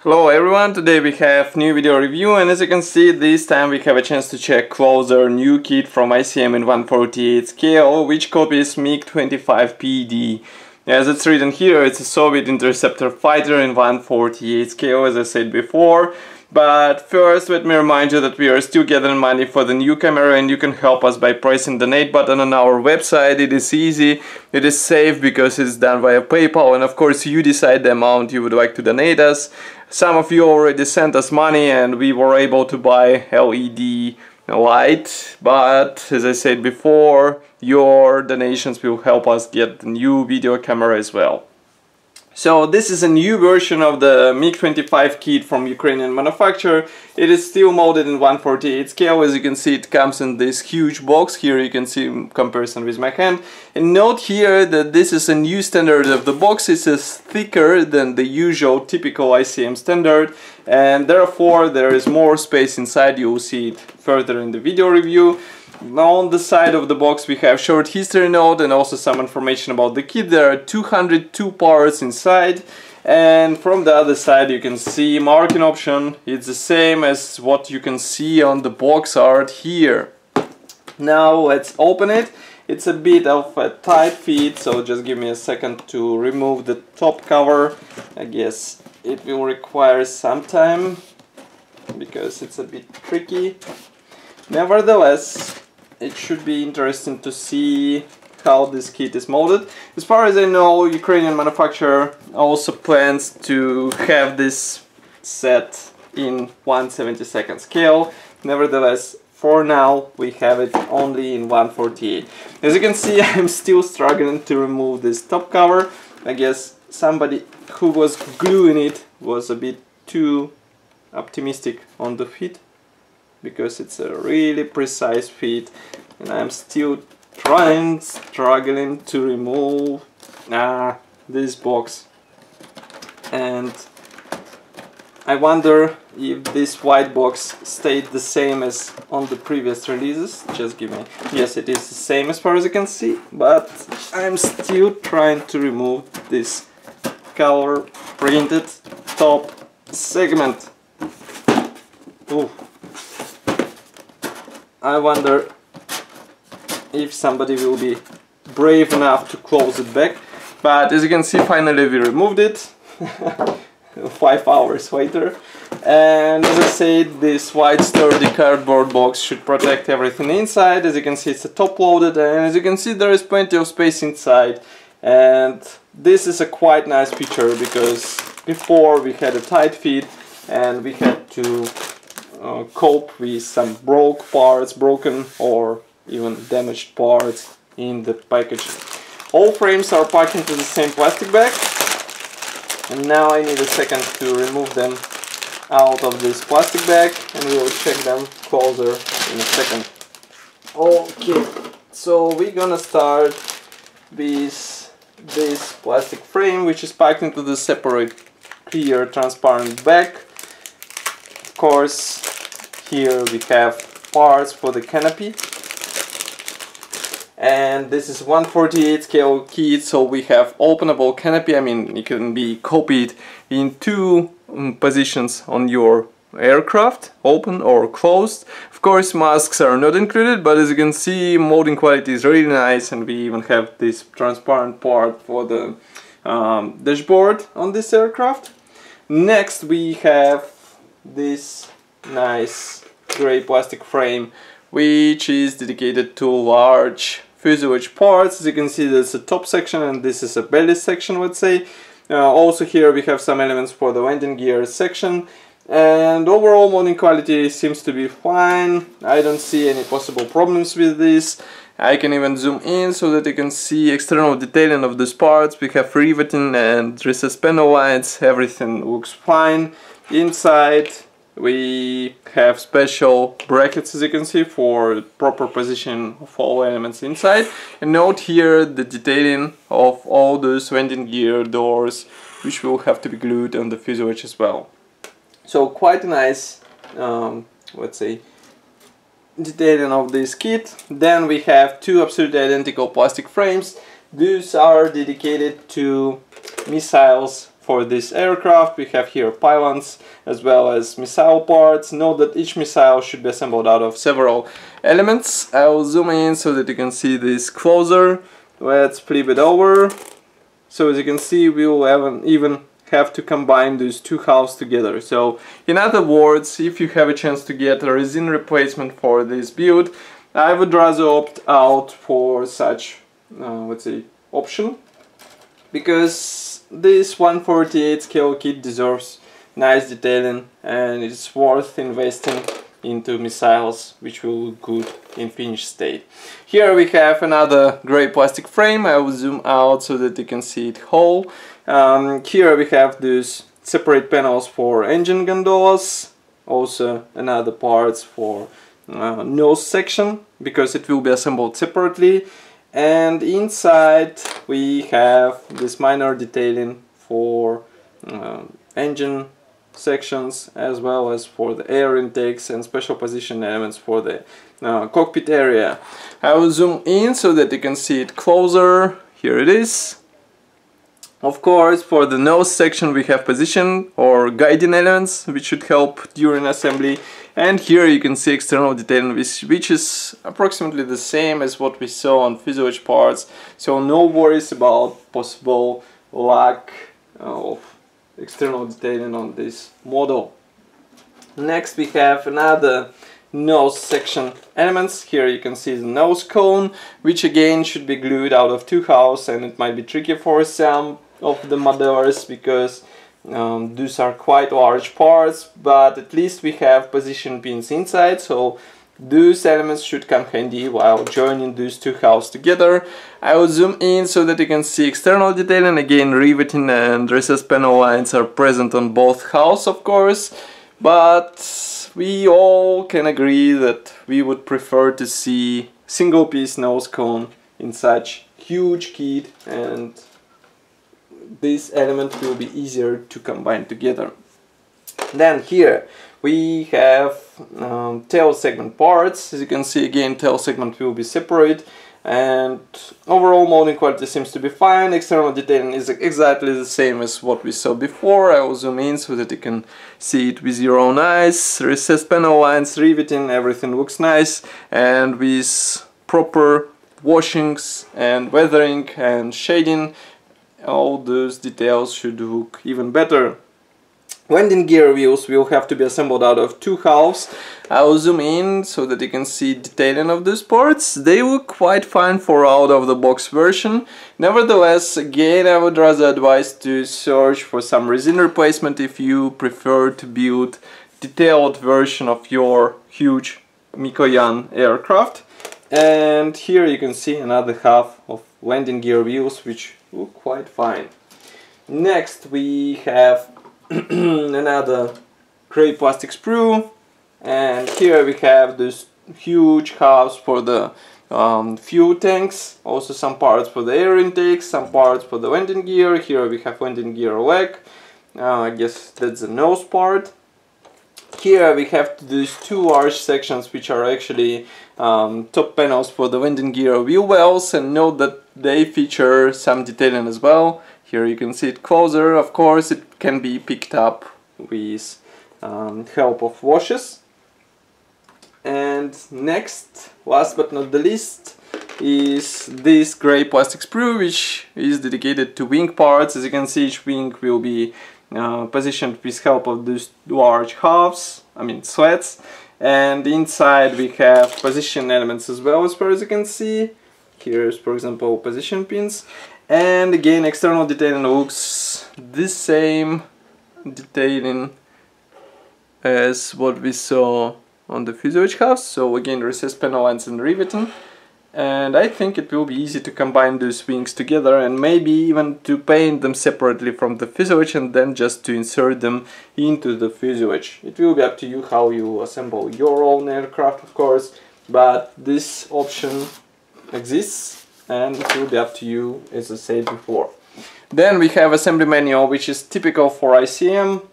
Hello everyone, today we have new video review, and as you can see this time we have a chance to check closer new kit from ICM in 1/48 scale, which copies MiG-25PD. As it's written here, it's a Soviet interceptor fighter in 1/48 scale, as I said before. But first, let me remind you that we are still gathering money for the new camera, and you can help us by pressing the donate button on our website. It is easy, it is safe because it's done via PayPal, and of course you decide the amount you would like to donate us. Some of you already sent us money and we were able to buy LED light, but as I said before, your donations will help us get the new video camera as well. So this is a new version of the MiG-25 kit from Ukrainian manufacturer. It is still molded in 1/48 scale. As you can see, it comes in this huge box. Here you can see in comparison with my hand. And note here that this is a new standard of the box. It is thicker than the usual typical ICM standard, and therefore there is more space inside. You will see it further in the video review. On the side of the box we have short history note and also some information about the kit. There are 202 parts inside, and from the other side you can see marking option. It's the same as what you can see on the box art here. Now let's open it. It's a bit of a tight fit, so just give me a second to remove the top cover. I guess it will require some time because it's a bit tricky. Nevertheless, it should be interesting to see how this kit is molded. As far as I know, Ukrainian manufacturer also plans to have this set in 1/72 scale. Nevertheless, for now we have it only in 1/48. As you can see, I'm still struggling to remove this top cover. I guess somebody who was gluing it was a bit too optimistic on the fit, because it's a really precise fit, and I'm still struggling to remove this box. And I wonder if this white box stayed the same as on the previous releases. Just give me... Yes, it is the same as far as you can see, but I'm still trying to remove this color printed top segment. Ooh. I wonder if somebody will be brave enough to close it back. But as you can see, finally we removed it 5 hours later. And as I said, this white sturdy cardboard box should protect everything inside. As you can see, it's a top loaded, and as you can see, there is plenty of space inside. And this is a quite nice feature, because before we had a tight fit and we had to cope with some broken or even damaged parts in the package. All frames are packed into the same plastic bag, and now I need a second to remove them out of this plastic bag, and we will check them closer in a second. Okay, so we're gonna start with this plastic frame, which is packed into the separate clear transparent bag. Of course, here we have parts for the canopy, and this is 1/48 scale kit, so we have openable canopy. I mean, it can be copied in two positions on your aircraft, open or closed. Of course, masks are not included, but as you can see, molding quality is really nice, and we even have this transparent part for the dashboard on this aircraft. Next we have this nice gray plastic frame, which is dedicated to large fuselage parts. As you can see, there's a top section and this is a belly section, let's say. Also here we have some elements for the landing gear section, and overall molding quality seems to be fine. I don't see any possible problems with this. I can even zoom in so that you can see external detailing of these parts. We have riveting and recessed panel lines. Everything looks fine. Inside we have special brackets, as you can see, for proper position of all elements inside. And note here the detailing of all those landing gear doors, which will have to be glued on the fuselage as well. So quite nice, let's say, detailing of this kit. Then we have two absolutely identical plastic frames. These are dedicated to missiles for this aircraft. We have here pylons as well as missile parts. Note that each missile should be assembled out of several elements. I will zoom in so that you can see this closer. Let's flip it over. So as you can see, we will even have to combine these two halves together. So in other words, if you have a chance to get a resin replacement for this build, I would rather opt out for such let's say option, because this 1/48 scale kit deserves nice detailing and it's worth investing into missiles which will look good in finished state. Here we have another grey plastic frame. I will zoom out so that you can see it whole. Here we have these separate panels for engine gondolas, also another parts for nose section, because it will be assembled separately, and inside we have this minor detailing for engine sections as well as for the air intakes and special position elements for the cockpit area. I will zoom in so that you can see it closer. Here it is. Of course, for the nose section we have position or guiding elements which should help during assembly, and here you can see external detailing which is approximately the same as what we saw on fuselage parts, so no worries about possible lack of external detailing on this model. Next we have another nose section elements. Here you can see the nose cone, which again should be glued out of two halves, and it might be tricky for some of the modelers because these are quite large parts, but at least we have position pins inside, so these elements should come handy while joining these two halves together. I will zoom in so that you can see external detailing. Again, riveting and recessed panel lines are present on both halves, of course, but we all can agree that we would prefer to see single piece nose cone in such huge kit, and this element will be easier to combine together. Then here we have tail segment parts. As you can see, again, tail segment will be separate, and overall molding quality seems to be fine. External detailing is exactly the same as what we saw before. I will zoom in so that you can see it with your own eyes. Recessed panel lines, riveting, everything looks nice, and with proper washings and weathering and shading, all those details should look even better. Landing gear wheels will have to be assembled out of two halves. I will zoom in so that you can see detailing of these parts. They look quite fine for out of the box version. Nevertheless, again, I would rather advise to search for some resin replacement if you prefer to build detailed version of your huge Mikoyan aircraft. And here you can see another half of landing gear wheels which look quite fine. Next we have another grey plastic sprue, and here we have this huge halves for the fuel tanks, also some parts for the air intakes, some parts for the landing gear. Here we have landing gear leg, I guess that's the nose part. Here we have these two large sections which are actually top panels for the landing gear wheel wells, and note that they feature some detailing as well. Here you can see it closer. Of course, it can be picked up with help of washes. And next, last but not the least, is this grey plastic sprue, which is dedicated to wing parts. As you can see, each wing will be positioned with help of these large halves, slats, and inside we have position elements as well, as far as you can see. Here's, for example, position pins, and again, external detailing looks the same detailing as what we saw on the fuselage halves. So again, recessed panel lines and riveting. And I think it will be easy to combine those wings together, and maybe even to paint them separately from the fuselage and then just to insert them into the fuselage. It will be up to you how you assemble your own aircraft, of course, but this option exists and it will be up to you, as I said before. Then we have assembly manual, which is typical for ICM.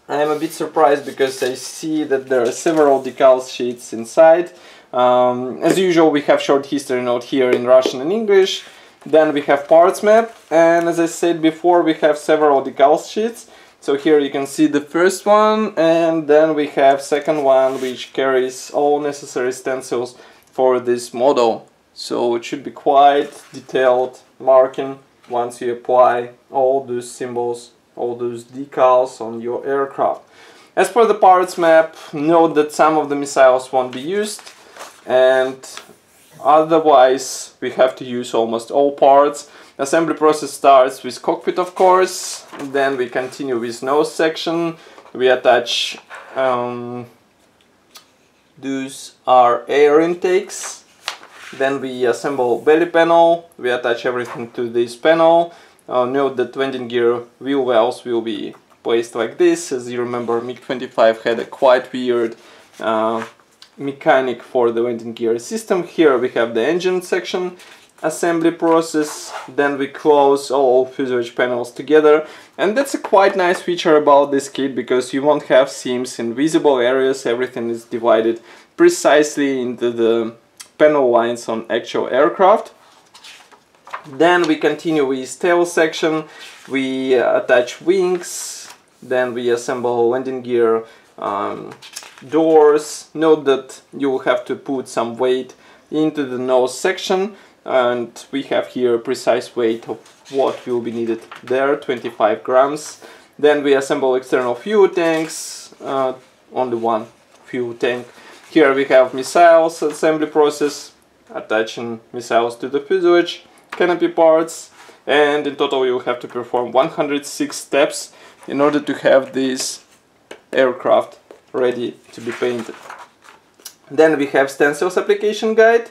I am a bit surprised because I see that there are several decal sheets inside. As usual, we have short history note here in Russian and English. Then we have parts map, and as I said before, we have several decal sheets. So here you can see the first one, and then we have second one which carries all necessary stencils for this model. So it should be quite detailed marking once you apply all those symbols, all those decals on your aircraft. As for the parts map, note that some of the missiles won't be used, and otherwise we have to use almost all parts. Assembly process starts with cockpit, of course, then we continue with nose section. We attach those are air intakes. Then we assemble belly panel, we attach everything to this panel. Note that landing gear wheel wells will be placed like this. As you remember, MiG-25 had a quite weird mechanic for the landing gear system. Here we have the engine section, assembly process, then we close all fuselage panels together, and that's a quite nice feature about this kit, because you won't have seams in visible areas. Everything is divided precisely into the panel lines on actual aircraft. Then we continue with tail section, we attach wings, then we assemble landing gear doors. Note that you will have to put some weight into the nose section, and we have here a precise weight of what will be needed there, 25 grams. Then we assemble external fuel tanks, only one fuel tank. Here we have missiles assembly process, attaching missiles to the fuselage, canopy parts, and in total you have to perform 106 steps in order to have this aircraft ready to be painted. Then we have stencils application guide.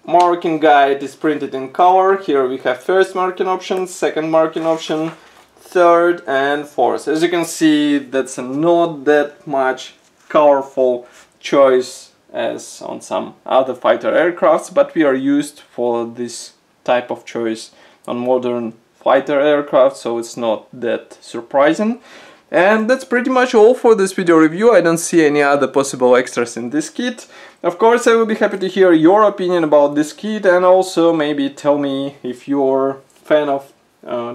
Marking guide is printed in color. Here we have first marking option, second marking option, third and fourth. As you can see, that's not that much colorful choice as on some other fighter aircrafts, but we are used for this type of choice on modern fighter aircraft, so it's not that surprising. And that's pretty much all for this video review. I don't see any other possible extras in this kit. Of course, I will be happy to hear your opinion about this kit, and also maybe tell me if you're a fan of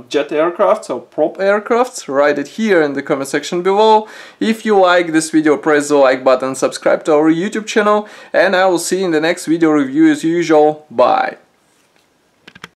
jet aircrafts or prop aircrafts. Write it here in the comment section below. If you like this video, press the like button, subscribe to our YouTube channel, and I will see you in the next video review as usual. Bye!